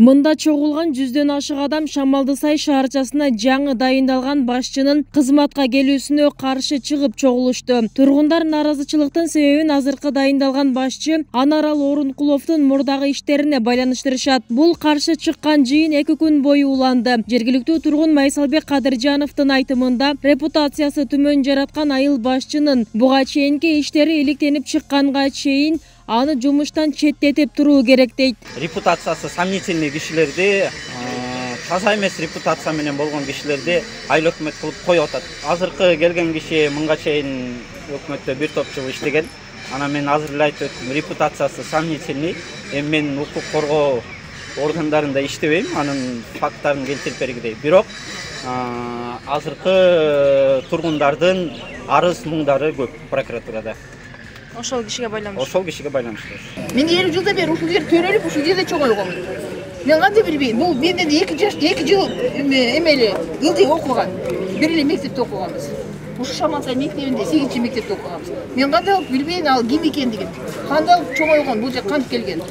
Мында чогулган 100дөн ашык адам Шамалдысай шаарчасына жаңы дайындалган башчынын кызматка келүүсүнө каршы чыгып чогулушту. Тургундар нааразычылыктын себебин азыркы дайындалган башчы Анарал Орункуловдун мурдагы иштерине байланыштырышат. Бул каршы чыккан жыйын 2 күн бою уланды. Жергиликтүү тургун Майсалбек Кадыржановдун айтымында репутациясы түмөн жараткан айыл башчынын буга чейинки иштери иликтенип чыкканга чейин аны жумуштан четтетип туруу керек дейт. Репутациясы сомнительный кишилерди, таза эмес репутация менен болгон кишилерди айыл өкмөт кылып коюп атат. Азыркы келген киши мынга чейин өкмөттө бир топ жыл иштеген. Анан мен азыр эле айтып өттүм, репутациясы сомнительный. Эми мен укук коргоо органдарында иштебейм, анын факттарын келтирип бергилейм. Бирок азыркы тургундардын арыз муңдары көп прокуратурада. Ошол кишиге байланыштуу. Ошол кишиге байланыштуу. Мен 50 жылдан бери ушул жер төрөлүп, ушул жерде чоңойгонмун. Мен кантип билбейм, бул менден 2 жыл эмели ылдый окуган. Бир эле мектепте окуганбыз. Ушу Шамалсай мектебинде 8-чи мектепте окуганбыз. Мен кандай болуп билбейм ал ким экендигин. Кандай болуп чоңойгон, бул жер кантип келген.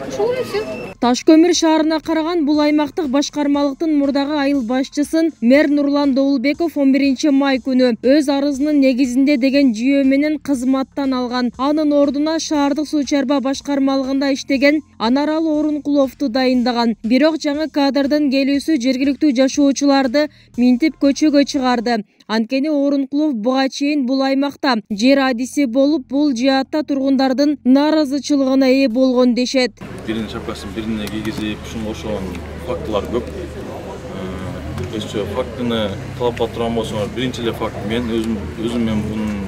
Ушул эле. Таш көмүр шаарына караган бул аймактык башкармалыктын мурдагы айыл башчысын мэр Нурлан Доулбеков 11 май күнү өз арызынын негизинде деген жүйө менен кызматтан алган. Анын ордуна шаардык суу чарба башкармалыгында иштеген Анарал Орункуловду дайындаган. Бирок жаңы кадрдын келүүсү жергиликтүү жашоочуларды минтип көчөгө чыгарды. Анткени Орункулов буга чейин бул аймакта жер адиси болуп, бул жаатта тургундардын нааразычылыгына ээ болгон дешет. Биринин шапкасын бирине кийгизип, ушуну ошон фактылар көп. Фактыны талап турган болсоңор, биринчи эле факт мен өзүм мен бунун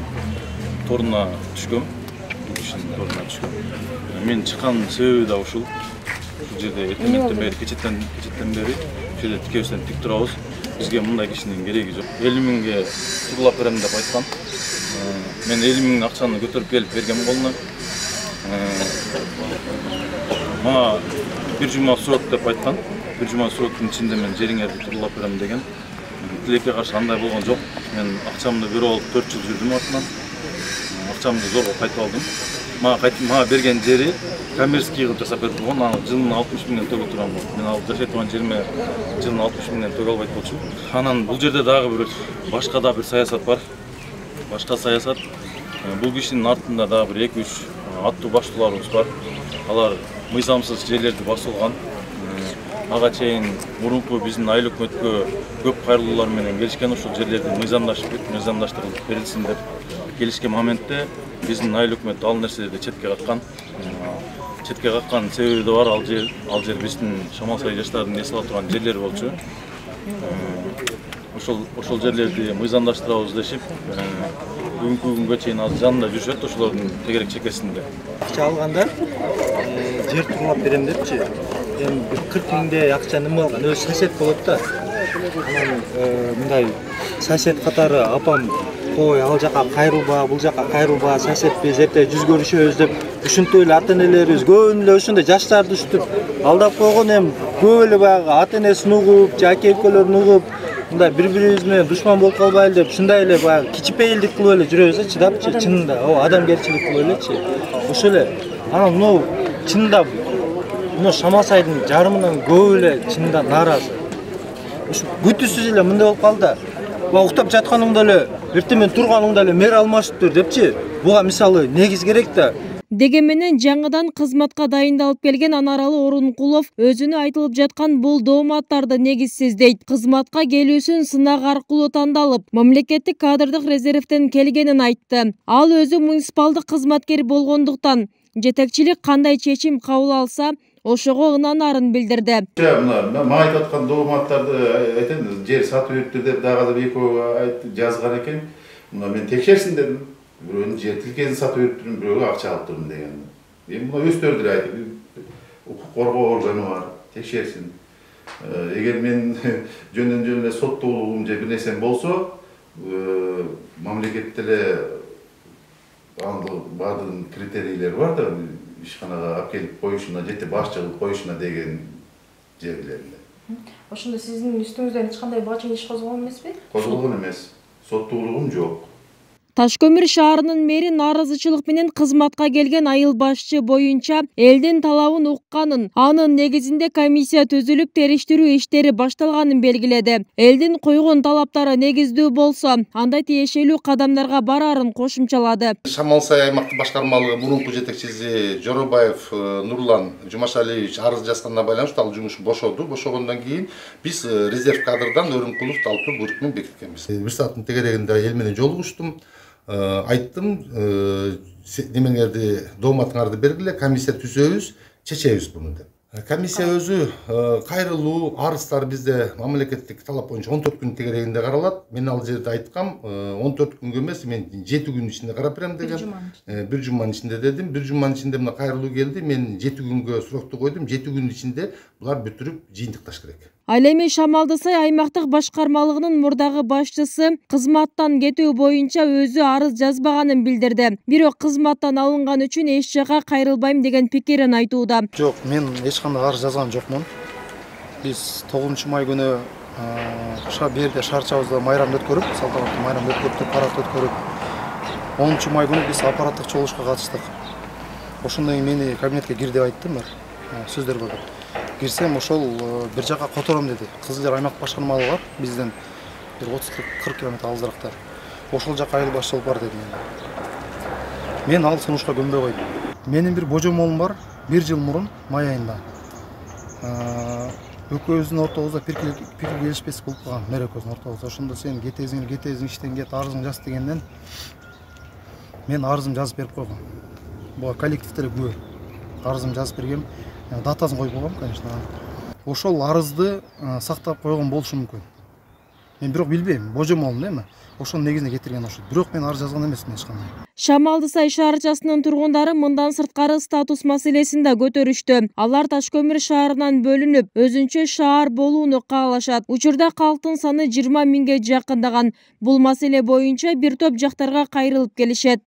торуна түшкөм. Бул кишинин торуна түшкөм. Мен чыккан себеби да ушул. Ушул жерде эртеңден бери, кечеттен бери ушул жерде тикебизден тик турабыз. Бизге мындай кишинин кереги жок. 50 миңге турлап берем деп айткан. Мен 50 миң акчаны көтөрүп келип бергем колуна. Мага бир жума срок деп айткан. Бир жума сроктун ичинде мен жериңерди турлап берем деген. Тилекке каршы андай болгон жок. Мен акчамды берип алып 4 жыл жүрдүм артынан. Акчамды зорго кайтып алдым. Мага берген жери коммерческий кылып жасап берип койгон. Аны жылына 60 миңден төгө турган болуп. Мен алып жашай турган жериме жылына 60 миңден төгө албайт болчумун. Анан бул жерде дагы бир башка да бир саясат бар. Башка саясат. Бул кишинин артында дагы бир 2-3 аттуу баштууларыбыз бар. Алар мыйзамсыз жерлерди басылган. Ага чейин мурунку биздин айыл өкмөткө көп кайрылуулар менен келишкен, ушул жерлерди мыйзамдаштырылып берилсин деп келишкен моментте биздин айыл өкмөт ал нерселерди четке каккан. Четке каккан себеби да бар, ал жер биздин Шамалсай жаштардын эс ала турган жерлери болчу. Ошол жерлерди мыйзамдаштырабыз дешип, бүгүнкү күнгө чейин азыр жанында жүрүшөт ошолордун тегерек чекесинде. Акча алганда жер турлап берем депчи. Эми 40 миңдей акча неме алган, өзү сосед болот да. Анан мындай сосед катары апам кой ал жака кайрылба, бул жака кайрылба, соседпиз, эрте жүз көрүшөбүз деп ушинтип эле ата-энелерибиз көбүн эле ошондой жаштарды ушинтип алдап койгон. Эми көп эле баягы ата-энесин угуп, же аке-экелерин угуп, мындай бири-бирибиз менен душман болуп калбайлы деп ушундай эле баягы кичипейилдик кылып эле жүрөбүз да, чыдапчы, чынында. Адамгерчилик кылып элечи. Ошол эле. Анан мына чынында мына Шамалсайдын жарымынан көп эле чынында нааразы. Ушу күтүүсүз эле мындай болуп калды. Уктап жатканыңда эле, эртең турганыңда эле мэр алмашыптыр депчи. Буга мисалы негиз керек да. Дегенменен жаңыдан кызматка дайындалып келген Анаралы Орункулов өзүнө айтылып жаткан бул дооматтарды негизсиз дейт. Кызматка келүүсүн сынак аркылуу тандалып, мамлекеттик кадрдык резервден келгенин айтты. Ал өзү муниципалдык кызматкер болгондуктан жетекчилик кандай чечим кабыл алса, ошого ынанарын билдирди. Мага айтып аткан дооматтарды айтайын, жер сатып бериптир деп дагы экөө жазган экен. Мына мен текшерсин дедим. Бирөөнүн жер тилкесин сатып бериптирмин, бирөөгө акча алып турдум деген. Эми мына өздөрү деле айтып, укук коргоо органы бар, текшерсин. Эгер мен жөндөн эле соттуулугум же бир нерсем болсо, мамлекетте эле баардык критерийлер бар да, ишканага алып келип коюшуна, жети башчы кылып коюшуна деген жерлеринде. Ошондо сиздин үстүңүздөн эч кандай бачы иш козголгон эмеспи? Козголгон эмес. Соттуулугум жок. Таш көмір шаарынын мэри нааразычылык менен кызматка келген айыл башчы боюнча элдин талабын укканын, анын негизинде комиссия түзүлүп териштирүү иштери башталганын белгиледи. Элдин койгон талаптары негиздүү болсо, анда тиешелүү кадамдарга барарын кошумчалады. Шамал-Сай аймактык башкармалыгы мурунку жетекчиси Жоробаев Нурлан Жумашалиевич арыз жазганына байланыштуу ал жумушу бошоду. Бошогондон кийин биз резерв кадрдан Өрүмкуловду алып туруп буйрук менен бекиткенбиз. Бир сааттын тегерегинде эл менен жолугуштум. Айттым, немеңерди, дооматыңарды бергиле, комиссия түзөбүз, чечебиз буну деп. Комиссия өзү кайрылуу, арыздар бизде мамлекеттик талап боюнча 14 күн тегерегинде каралат. Мен ал жерде айткам, 14 күнгө эмес, мен 7 күн ичинде карап берем деген. Бир жуманын ичинде дедим. Бир жуманын ичинде мына кайрылуу келди. Мен 7 күнгө срокту койдум. 7 күн ичинде булар бүтүрүп жыйынтыкташ керек. Ал эми Шамал-Сай аймактык башкармалыгынын мурдагы башчысы кызматтан кетүү боюнча өзү арыз жазбаганын билдирди. Бирок кызматтан алынган үчүн эч жака кайрылбайм деген пикирин айтууда. Жок, мен эч кандай арыз жазган жокмун. Биз 9 май күнү берде шаарчабызда майрамды өткөрүп, салтанаттуу майрамды өткөрүп, парад өткөрүп, 10 май күнү биз аппараттык чогулушка катыштык. Ошондон кийин мени кабинетке кир деп айттым, сөздөр көп. Кирсем ошол бир жака котором деди. Кызыл Жар аймак башкармалыгы бар, бизден бир 30-40 километр алысыракта. Ошол жака айыл башчы болуп бар деди мен. Мен ал сунушка көнбөй койдум. Менин бир божомолум бар, 1 жыл мурун май айында. Экөөбүздүн ортобузда пикир келишпестик болуп калган, мэр экөөбүздүн ортобузда. Ошондо сен кетесиң, иштен кет, арызың жаз дегенден мен арызым жазып берип койгом. Буга коллективдер күбө. Арызым жазып бергем. Датасын коюп койгом, конечно. Ошол арызды сактап койгон болушу мүмкүн. Мен бирок билбейм, божомолум эми. Ошонун негизинде кетирген ошол. Бирок мен арыз жазган эмесмин эч кандай. Шамал-Сай шаарчасынын тургундары мындан сырткары статус маселесин да көтөрүштү. Алар Таш көмүр шаарынан бөлүнүп, өзүнчө шаар болууну каалашат. Учурда калктын саны 20 миңге жакындаган. Бул маселе боюнча бир топ жактарга кайрылып келишет.